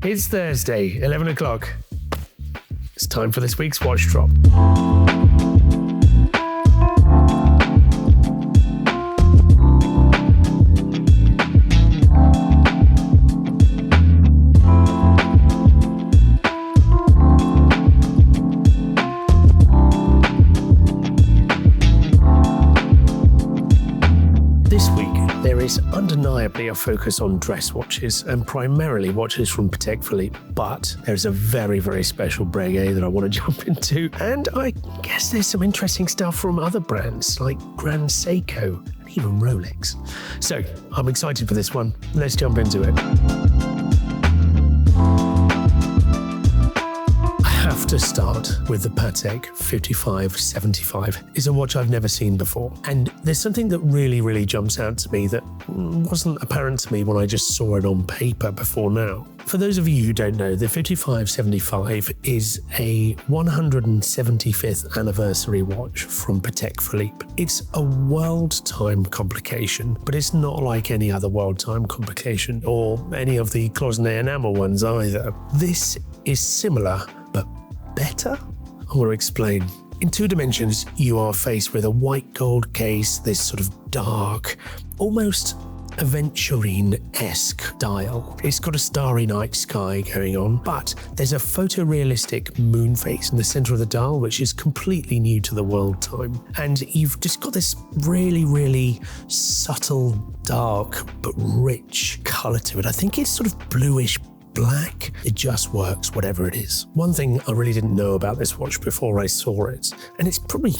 It's Thursday, 11 o'clock. It's time for this week's Watch Drop. This week, there is undeniably a focus on dress watches and primarily watches from Patek Philippe, but there's a very, very special Breguet that I want to jump into, and I guess there's some interesting stuff from other brands like Grand Seiko and even Rolex. So I'm excited for this one. Let's jump into it. I have to start with the Patek 5575. It's a watch I've never seen before. And there's something that really jumps out to me that wasn't apparent to me when I just saw it on paper before now. For those of you who don't know, the 5575 is a 175th anniversary watch from Patek Philippe. It's a world time complication, but it's not like any other world time complication or any of the cloisonné enamel ones either. This is similar, but better? I want to explain. In two dimensions, you are faced with a white gold case, this sort of dark, almost aventurine-esque dial. It's got a starry night sky going on, but there's a photorealistic moon face in the center of the dial, which is completely new to the world time. And you've just got this really subtle, dark, but rich color to it. I think it's sort of bluish black. It just works, whatever it is. One thing I really didn't know about this watch before I saw it, and it's probably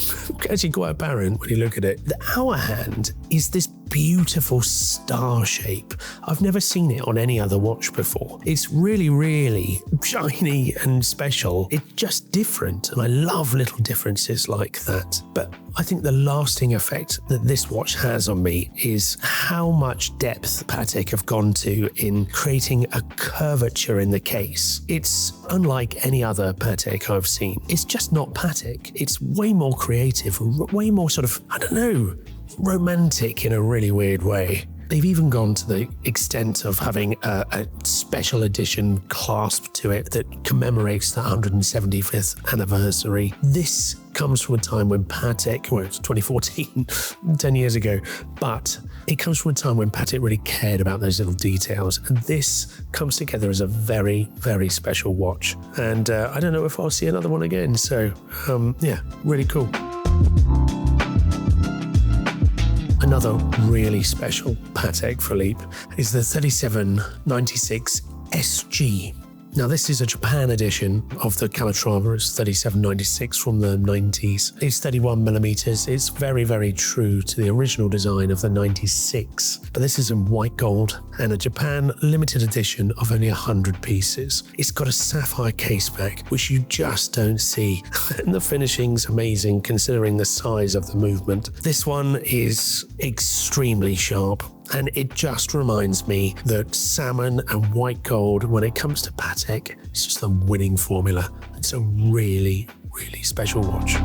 actually quite apparent when you look at it, the hour hand is this beautiful star shape. I've never seen it on any other watch before. It's really shiny and special. It's just different, and I love little differences like that. But I think the lasting effect that this watch has on me is how much depth Patek have gone to in creating a curvature in the case. It's unlike any other Patek I've seen. It's just not Patek. It's way more creative, way more sort of, I don't know, romantic in a really weird way. They've even gone to the extent of having a special edition clasp to it that commemorates the 175th anniversary. This comes from a time when Patek, well, it's 2014, 10 years ago, but it comes from a time when Patek really cared about those little details. And this comes together as a very special watch. And I don't know if I'll see another one again. So yeah, really cool. Another really special Patek Philippe is the 3796 SG. Now this is a Japan edition of the Calatrava. It's 3796 from the 90s. It's 31mm. It's very true to the original design of the 96. But this is in white gold and a Japan limited edition of only 100 pieces. It's got a sapphire case back, which you just don't see. And the finishing's amazing considering the size of the movement. This one is extremely sharp. And it just reminds me that salmon and white gold, when it comes to Patek, it's just the winning formula. It's a really special watch.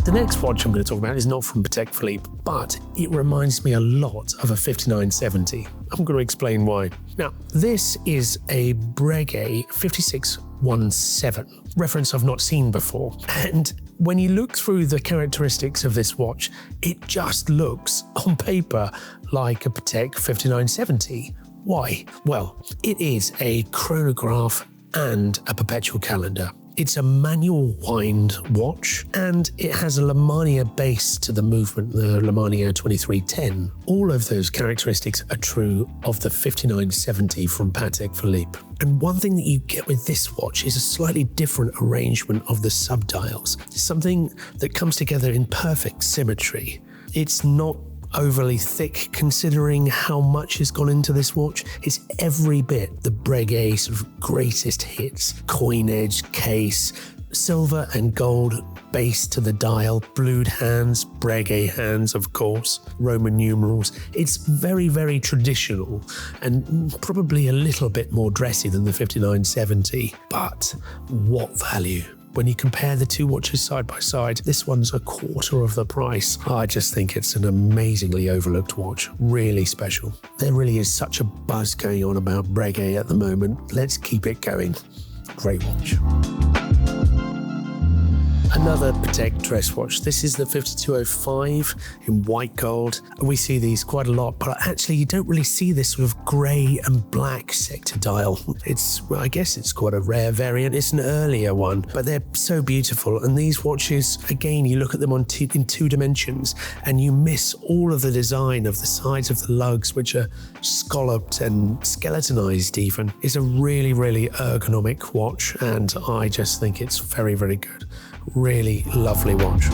The next watch I'm going to talk about is not from Patek Philippe, but it reminds me a lot of a 5970. I'm going to explain why. Now, this is a Breguet 5617, reference I've not seen before. And when you look through the characteristics of this watch, it just looks, on paper, like a Patek 5970. Why? Well, it is a chronograph and a perpetual calendar. It's a manual wind watch, and it has a Lemania base to the movement, the Lemania 2310. All of those characteristics are true of the 5970 from Patek Philippe. And one thing that you get with this watch is a slightly different arrangement of the subdials. Something that comes together in perfect symmetry. It's not overly thick considering how much has gone into this watch. It's every bit the Breguet sort of greatest hits. Coinage, case, silver and gold base to the dial, blued hands, Breguet hands of course, Roman numerals. It's very traditional and probably a little bit more dressy than the 5970, but what value. when you compare the two watches side by side, this one's a quarter of the price. I just think it's an amazingly overlooked watch. Really special. There really is such a buzz going on about Breguet at the moment. Let's keep it going. Great watch. Another Patek dress watch. This is the 5205 in white gold. We see these quite a lot, but actually you don't really see this sort of grey and black sector dial. I guess it's quite a rare variant. It's an earlier one, but they're so beautiful. And these watches, again, you look at them in two dimensions and you miss all of the design of the sides of the lugs, which are scalloped and skeletonized even. It's a really, really ergonomic watch, and I just think it's very, very good. Really lovely watch.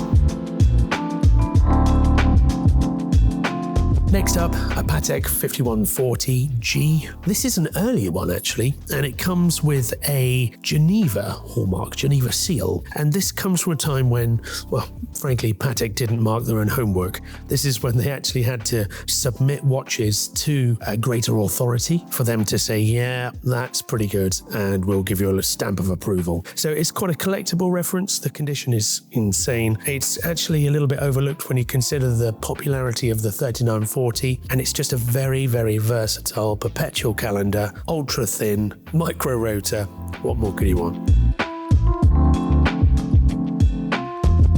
Next up, a Patek 5140G. This is an earlier one actually, and it comes with a Geneva hallmark, Geneva seal. And this comes from a time when, well, frankly, Patek didn't mark their own homework. This is when they actually had to submit watches to a greater authority for them to say, yeah, that's pretty good, and we'll give you a stamp of approval. So it's quite a collectible reference. The condition is insane. It's actually a little bit overlooked when you consider the popularity of the 3940, and it's just a very, very versatile perpetual calendar, ultra thin, micro rotor. What more could you want?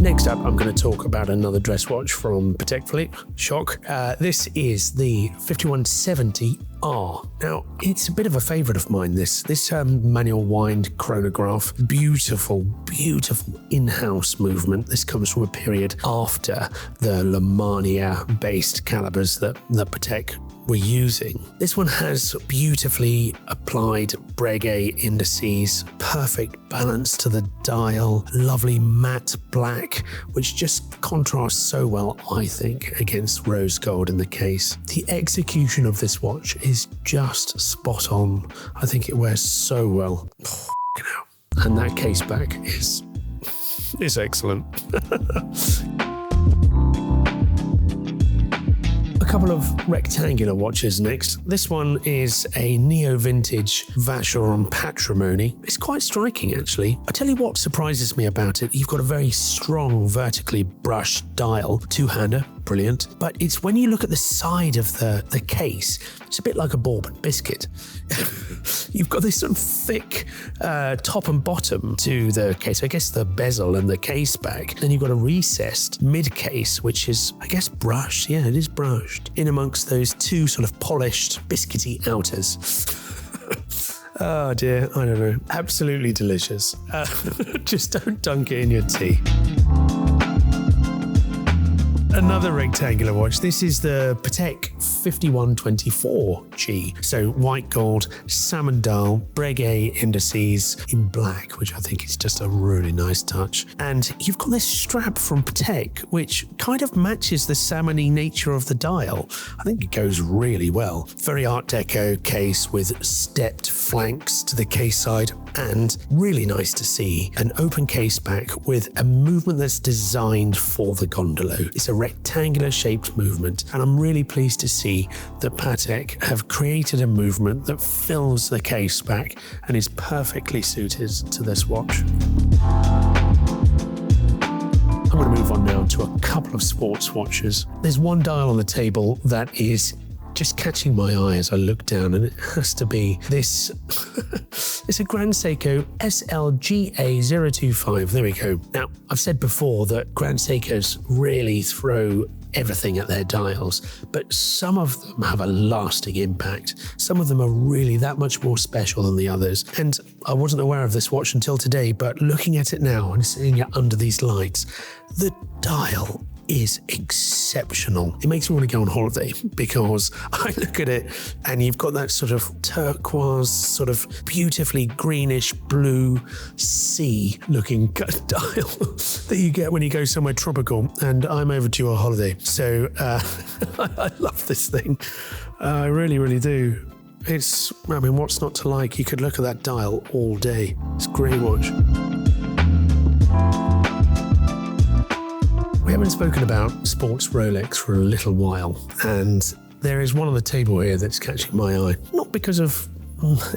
Next up, I'm going to talk about another dress watch from Patek Philippe. Shock. This is the 5170R. Now, it's a bit of a favourite of mine, this manual wind chronograph. Beautiful, beautiful in-house movement. This comes from a period after the Lemania-based calibers that Patek were using. This one has beautifully applied Breguet indices, perfect balance to the dial, lovely matte black, which just contrasts so well, I think, against rose gold in the case. The execution of this watch is just spot on. I think it wears so well. And that case back is excellent. A couple of rectangular watches next. This one is a neo-vintage Vacheron Patrimony. It's quite striking, actually. I tell you what surprises me about it. You've got a very strong, vertically brushed dial, two-hander, brilliant. But it's when you look at the side of the case, it's a bit like a bourbon biscuit. You've got this sort of thick top and bottom to the case. I guess the bezel and the case back. Then you've got a recessed mid-case, which is, I guess, brushed. Yeah, it is brushed in amongst those two sort of polished biscuity outers. Oh dear, I don't know. Absolutely delicious. Just don't dunk it in your tea. Another rectangular watch. This is the Patek 5124G. So white gold, salmon dial, Breguet indices in black, which I think is just a really nice touch. And you've got this strap from Patek, which kind of matches the salmony nature of the dial. I think it goes really well. Very Art Deco case with stepped flanks to the case side, and really nice to see an open case back with a movement that's designed for the Gondolo. It's a rectangular shaped movement, and I'm really pleased to see that Patek have created a movement that fills the case back and is perfectly suited to this watch. I'm going to move on now to a couple of sports watches. There's one dial on the table that is just catching my eye as I look down, and it has to be this. It's a Grand Seiko SLGA025. There we go. Now, I've said before that Grand Seikos really throw everything at their dials, but some of them have a lasting impact. Some of them are really that much more special than the others. And I wasn't aware of this watch until today, but looking at it now and seeing it under these lights, the dial is exceptional. It makes me want to go on holiday because I look at it and you've got that sort of turquoise, sort of beautifully greenish blue sea looking dial that you get when you go somewhere tropical, and I'm overdue a holiday. So I love this thing. I really, really do. I mean, what's not to like? You could look at that dial all day. It's a great watch. We haven't spoken about sports Rolex for a little while, and there is one on the table here that's catching my eye. Not because of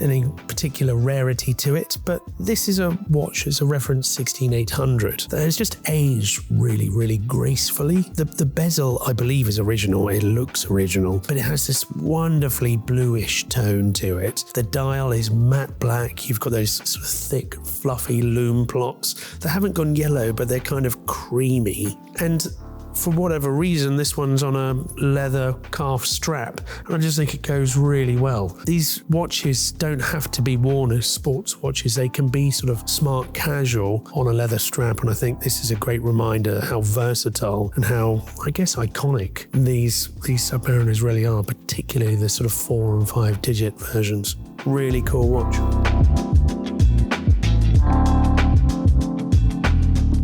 any particular rarity to it, but this is a watch, it's a reference 16800 that has just aged really, really gracefully. The bezel, I believe, is original. It looks original, but it has this wonderfully bluish tone to it. The dial is matte black. You've got those sort of thick, fluffy lume blocks that haven't gone yellow, but they're kind of creamy. And for whatever reason, this one's on a leather calf strap, and I just think it goes really well. These watches don't have to be worn as sports watches. They can be sort of smart casual on a leather strap, and I think this is a great reminder how versatile and how, I guess, iconic these Submariners really are, particularly the sort of 4 and 5 digit versions. Really cool watch.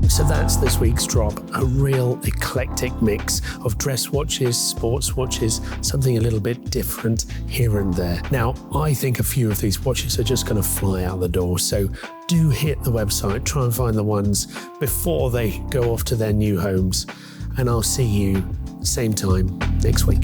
So that's this week's drop, a real eclectic mix of dress watches, sports watches, something a little bit different here and there. Now, I think a few of these watches are just going to fly out the door, so do hit the website, try and find the ones before they go off to their new homes, and I'll see you same time next week.